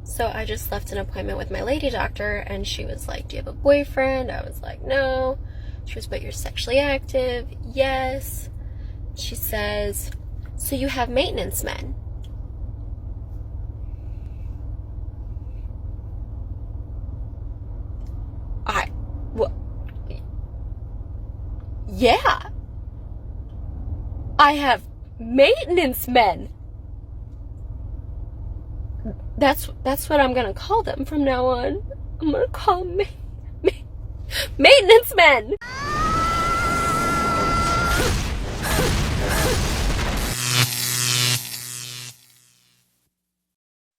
So I just left an appointment with my lady doctor, and she was like, do you have a boyfriend? I was like, no. She was, but you're sexually active? Yes. She says, so you have maintenance men? Well, yeah. I have maintenance men. That's what I'm gonna call them from now on. I'm gonna call them maintenance men.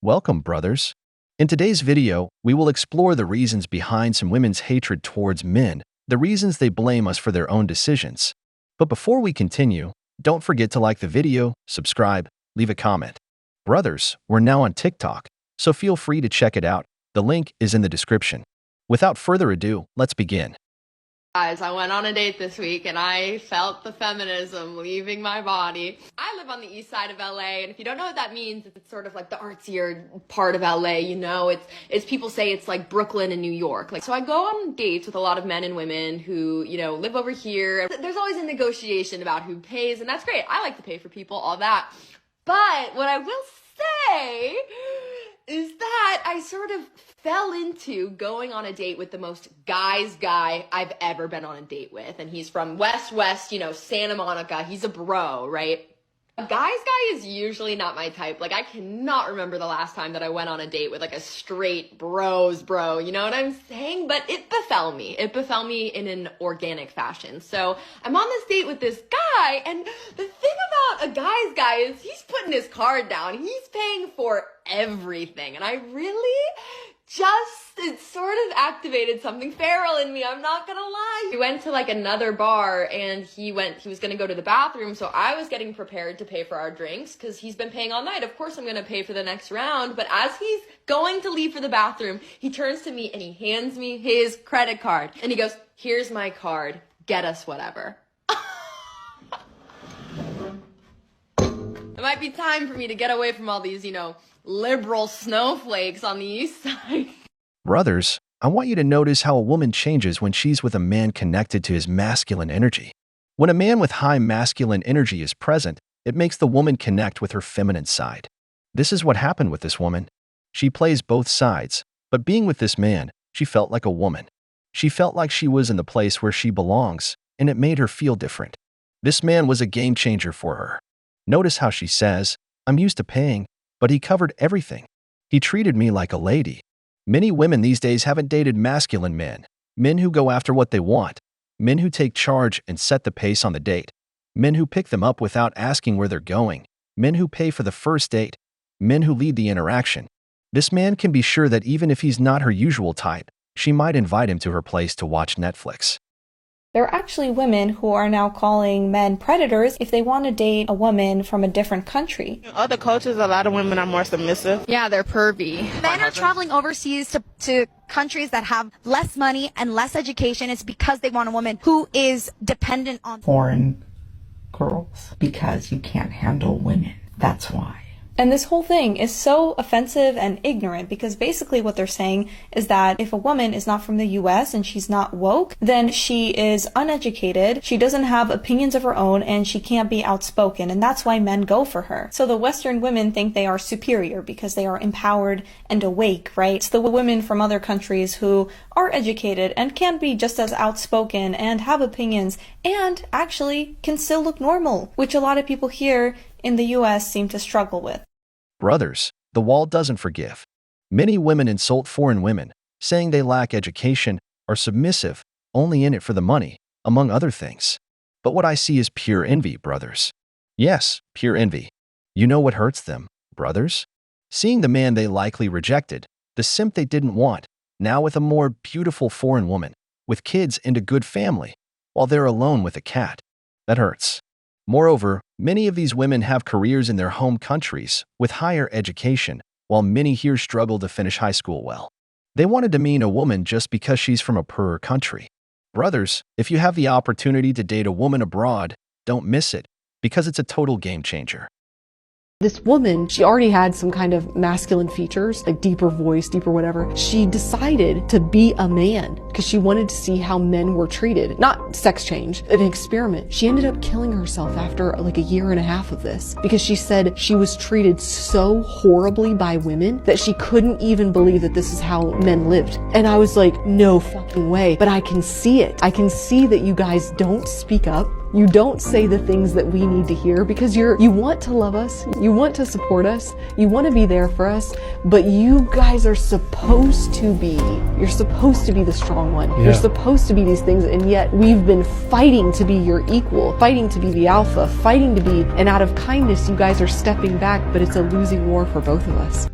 Welcome, brothers. In today's video, we will explore the reasons behind some women's hatred towards men, the reasons they blame us for their own decisions. But before we continue, don't forget to like the video, subscribe, leave a comment. Brothers, we're now on TikTok, so feel free to check it out. The link is in the description. Without further ado, let's begin. Guys, I went on a date this week and I felt the feminism leaving my body. I live on the east side of LA, and if you don't know what that means, it's sort of like the artsier part of LA, you know? It's people say it's like Brooklyn and New York. Like, so I go on dates with a lot of men and women who, you know, live over here. There's always a negotiation about who pays, and that's great. I like to pay for people, all that. But what I will say is that I sort of fell into going on a date with the most guy's guy I've ever been on a date with. And he's from West, you know, Santa Monica. He's a bro, right? A guy's guy is usually not my type. Like, I cannot remember the last time that I went on a date with like a straight bro, you know what I'm saying? But it befell me. It befell me in an organic fashion. So I'm on this date with this guy, and the thing about a guy's guy is he's putting his card down. He's paying for everything. And I really it sort of activated something feral in me, I'm not gonna lie. We went to like another bar, and he was gonna go to the bathroom, so I was getting prepared to pay for our drinks because he's been paying all night. Of course I'm gonna pay for the next round. But as he's going to leave for the bathroom, he turns to me and he hands me his credit card and he goes, here's my card, get us whatever. It might be time for me to get away from all these, you know, liberal snowflakes on the east side. Brothers, I want you to notice how a woman changes when she's with a man connected to his masculine energy. When a man with high masculine energy is present, it makes the woman connect with her feminine side. This is what happened with this woman. She plays both sides, but being with this man, she felt like a woman. She felt like she was in the place where she belongs, and it made her feel different. This man was a game changer for her. Notice how she says, I'm used to paying, but he covered everything. He treated me like a lady. Many women these days haven't dated masculine men who go after what they want, men who take charge and set the pace on the date, men who pick them up without asking where they're going, men who pay for the first date, men who lead the interaction. This man can be sure that even if he's not her usual type, she might invite him to her place to watch Netflix. There are actually women who are now calling men predators if they want to date a woman from a different country. In other cultures, a lot of women are more submissive. Yeah, they're pervy. Men are traveling overseas to countries that have less money and less education. It's because they want a woman who is dependent on foreign girls because you can't handle women. That's why. And this whole thing is so offensive and ignorant because basically what they're saying is that if a woman is not from the US and she's not woke, then she is uneducated, she doesn't have opinions of her own, and she can't be outspoken, and that's why men go for her. So the Western women think they are superior because they are empowered and awake, right? It's the women from other countries who are educated and can be just as outspoken and have opinions and actually can still look normal, which a lot of people here in the US seem to struggle with. Brothers, the wall doesn't forgive. Many women insult foreign women, saying they lack education, are submissive, only in it for the money, among other things. But what I see is pure envy, brothers. Yes, pure envy. You know what hurts them, brothers? Seeing the man they likely rejected, the simp they didn't want, now with a more beautiful foreign woman, with kids and a good family, while they're alone with a cat. That hurts. Moreover, many of these women have careers in their home countries with higher education, while many here struggle to finish high school well. They want to demean a woman just because she's from a poorer country. Brothers, if you have the opportunity to date a woman abroad, don't miss it, because it's a total game changer. This woman, she already had some kind of masculine features, like deeper voice, deeper whatever. She decided to be a man because she wanted to see how men were treated. Not sex change, an experiment. She ended up killing herself after like a year and a half of this because she said she was treated so horribly by women that she couldn't even believe that this is how men lived. And I was like, no fucking way. But I can see it. I can see that you guys don't speak up. You don't say the things that we need to hear because you want to love us, you want to support us, you want to be there for us, but you guys are supposed to be, you're supposed to be the strong one. Yeah. You're supposed to be these things, and yet we've been fighting to be your equal, fighting to be the alpha, fighting to be, and out of kindness you guys are stepping back, but it's a losing war for both of us.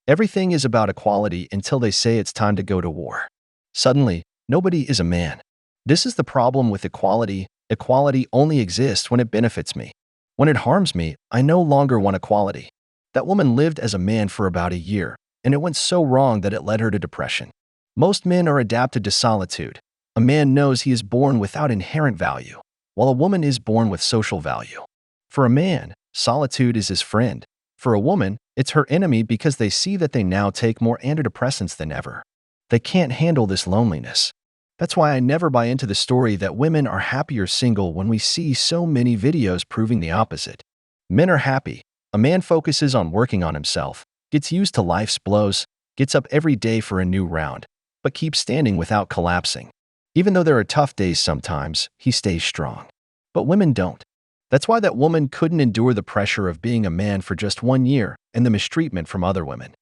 Everything is about equality until they say it's time to go to war. Suddenly, nobody is a man. This is the problem with equality. Equality only exists when it benefits me. When it harms me, I no longer want equality. That woman lived as a man for about a year, and it went so wrong that it led her to depression. Most men are adapted to solitude. A man knows he is born without inherent value, while a woman is born with social value. For a man, solitude is his friend. For a woman, it's her enemy because they see that they now take more antidepressants than ever. They can't handle this loneliness. That's why I never buy into the story that women are happier single when we see so many videos proving the opposite. Men are happy. A man focuses on working on himself, gets used to life's blows, gets up every day for a new round, but keeps standing without collapsing. Even though there are tough days sometimes, he stays strong. But women don't. That's why that woman couldn't endure the pressure of being a man for just 1 year and the mistreatment from other women.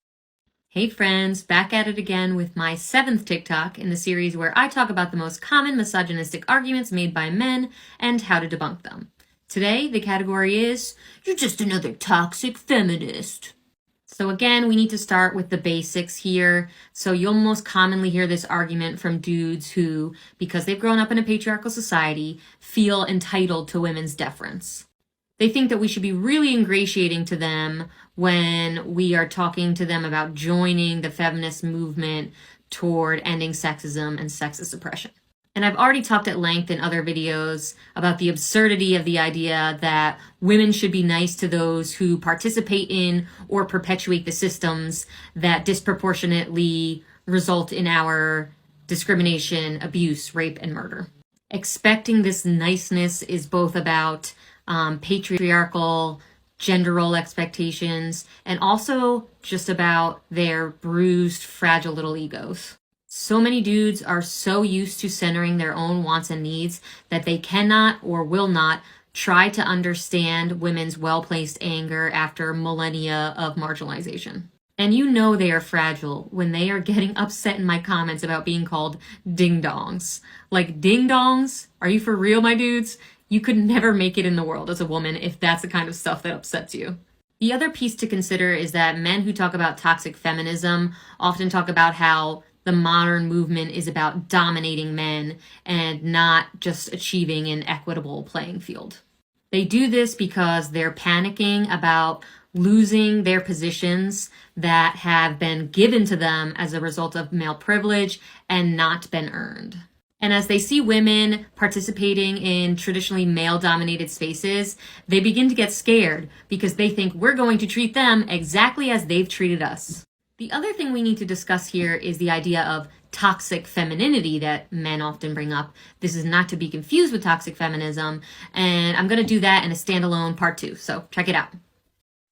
Hey friends, back at it again with my 7th TikTok in the series where I talk about the most common misogynistic arguments made by men and how to debunk them. Today, the category is, you're just another toxic feminist. So again, we need to start with the basics here. So you'll most commonly hear this argument from dudes who, because they've grown up in a patriarchal society, feel entitled to women's deference. They think that we should be really ingratiating to them when we are talking to them about joining the feminist movement toward ending sexism and sexist oppression. And I've already talked at length in other videos about the absurdity of the idea that women should be nice to those who participate in or perpetuate the systems that disproportionately result in our discrimination, abuse, rape, and murder. Expecting this niceness is both about patriarchal gender role expectations and also just about their bruised, fragile little egos. So many dudes are so used to centering their own wants and needs that they cannot or will not try to understand women's well-placed anger after millennia of marginalization. And you know they are fragile when they are getting upset in my comments about being called ding-dongs. Like, ding-dongs? Are you for real, my dudes? You could never make it in the world as a woman if that's the kind of stuff that upsets you. The other piece to consider is that men who talk about toxic feminism often talk about how the modern movement is about dominating men and not just achieving an equitable playing field. They do this because they're panicking about losing their positions that have been given to them as a result of male privilege and not been earned. And as they see women participating in traditionally male-dominated spaces, they begin to get scared because they think we're going to treat them exactly as they've treated us. The other thing we need to discuss here is the idea of toxic femininity that men often bring up. This is not to be confused with toxic feminism, and I'm going to do that in a standalone part 2, so check it out.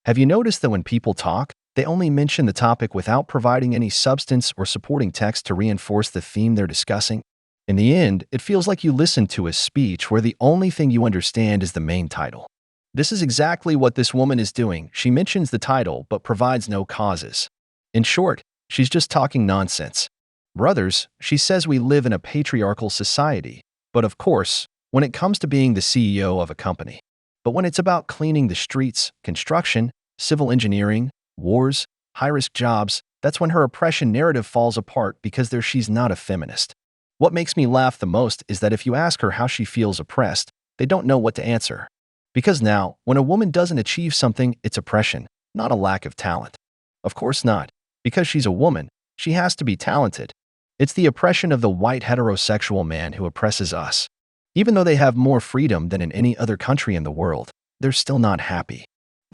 Have you noticed that when people talk, they only mention the topic without providing any substance or supporting text to reinforce the theme they're discussing? In the end, it feels like you listen to a speech where the only thing you understand is the main title. This is exactly what this woman is doing. She mentions the title, but provides no causes. In short, she's just talking nonsense. Brothers, she says we live in a patriarchal society, but of course, when it comes to being the CEO of a company. But when it's about cleaning the streets, construction, civil engineering, wars, high-risk jobs, that's when her oppression narrative falls apart because she's not a feminist. What makes me laugh the most is that if you ask her how she feels oppressed, they don't know what to answer. Because now, when a woman doesn't achieve something, it's oppression, not a lack of talent. Of course not. Because she's a woman, she has to be talented. It's the oppression of the white heterosexual man who oppresses us. Even though they have more freedom than in any other country in the world, they're still not happy.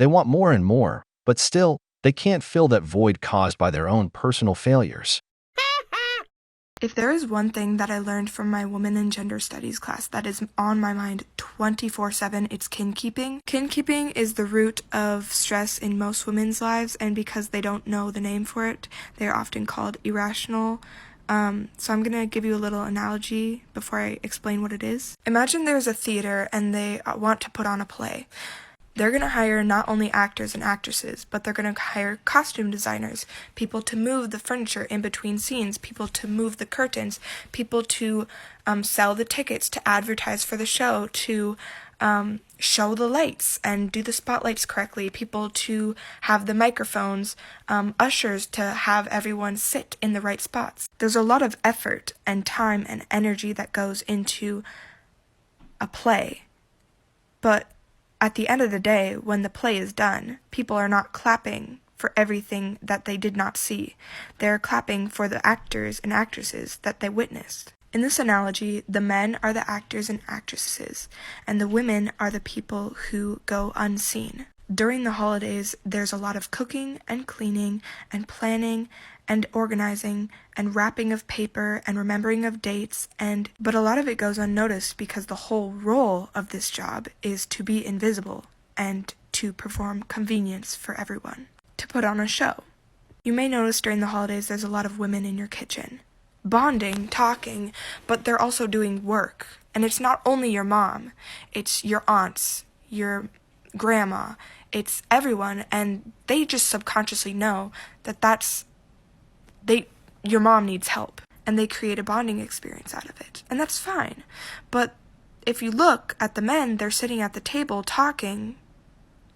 They want more and more, but still, they can't fill that void caused by their own personal failures. If there is one thing that I learned from my women and gender studies class that is on my mind 24/7, it's kinkeeping. Kinkeeping is the root of stress in most women's lives, and because they don't know the name for it, they are often called irrational. So I'm going to give you a little analogy before I explain what it is. Imagine there's a theater and they want to put on a play. They're going to hire not only actors and actresses, but they're going to hire costume designers, people to move the furniture in between scenes, people to move the curtains, people to sell the tickets, to advertise for the show, to show the lights and do the spotlights correctly, people to have the microphones, ushers to have everyone sit in the right spots. There's a lot of effort and time and energy that goes into a play, but at the end of the day, when the play is done, people are not clapping for everything that they did not see. They're clapping for the actors and actresses that they witnessed. In this analogy, the men are the actors and actresses, and the women are the people who go unseen. During the holidays, there's a lot of cooking and cleaning and planning and organizing and wrapping of paper and remembering of dates, but a lot of it goes unnoticed because the whole role of this job is to be invisible and to perform convenience for everyone, to put on a show. You may notice during the holidays there's a lot of women in your kitchen, bonding, talking, but they're also doing work. And it's not only your mom, it's your aunts, your grandma, it's everyone, and they just subconsciously know that your mom needs help, and they create a bonding experience out of it, and that's fine. But if you look at the men, they're sitting at the table talking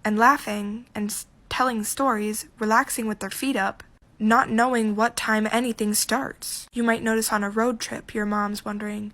and laughing and telling stories, relaxing with their feet up, not knowing what time anything starts. You might notice on a road trip, your mom's wondering,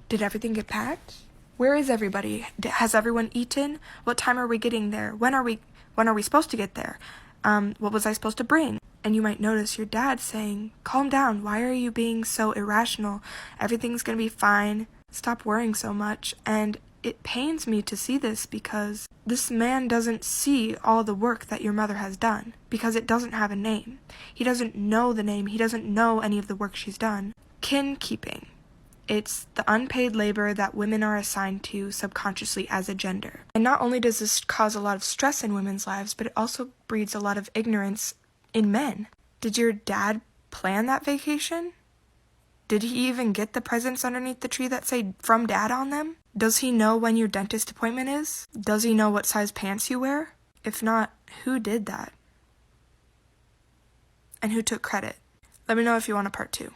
did everything get packed? Where is everybody? Has everyone eaten? What time are we getting there? When are we supposed to get there? What was I supposed to bring? And you might notice your dad saying, calm down, why are you being so irrational? Everything's gonna be fine. Stop worrying so much. And it pains me to see this because this man doesn't see all the work that your mother has done because it doesn't have a name. He doesn't know the name. He doesn't know any of the work she's done. Kinkeeping. It's the unpaid labor that women are assigned to subconsciously as a gender. And not only does this cause a lot of stress in women's lives, but it also breeds a lot of ignorance in men. Did your dad plan that vacation? Did he even get the presents underneath the tree that say "from dad" on them? Does he know when your dentist appointment is? Does he know what size pants you wear? If not, who did that? And who took credit? Let me know if you want a part 2.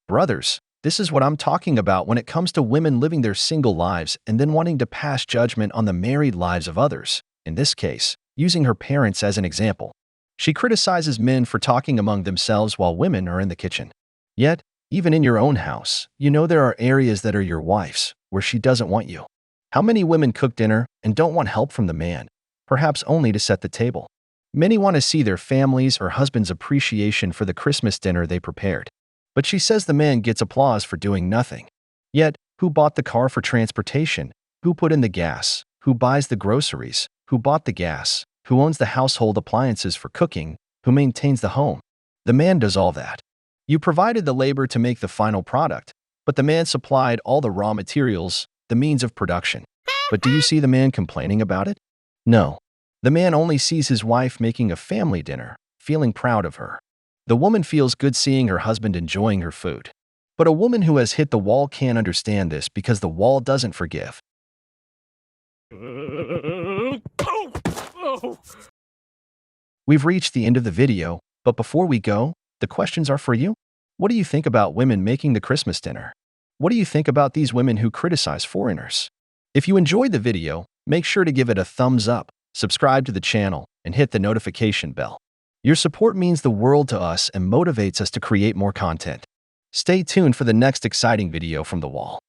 Brothers, this is what I'm talking about when it comes to women living their single lives and then wanting to pass judgment on the married lives of others. In this case, using her parents as an example. She criticizes men for talking among themselves while women are in the kitchen. Yet, even in your own house, you know there are areas that are your wife's, where she doesn't want you. How many women cook dinner and don't want help from the man, perhaps only to set the table? Many want to see their families or husband's appreciation for the Christmas dinner they prepared. But she says the man gets applause for doing nothing. Yet, who bought the car for transportation? Who put in the gas? Who buys the groceries? Who bought the gas? Who owns the household appliances for cooking? Who maintains the home? The man does all that. You provided the labor to make the final product, but the man supplied all the raw materials, the means of production. But do you see the man complaining about it? No. The man only sees his wife making a family dinner, feeling proud of her. The woman feels good seeing her husband enjoying her food. But a woman who has hit the wall can't understand this because the wall doesn't forgive. We've reached the end of the video, but before we go, the questions are for you. What do you think about women making the Christmas dinner? What do you think about these women who criticize foreigners? If you enjoyed the video, make sure to give it a thumbs up, subscribe to the channel, and hit the notification bell. Your support means the world to us and motivates us to create more content. Stay tuned for the next exciting video from The Wall.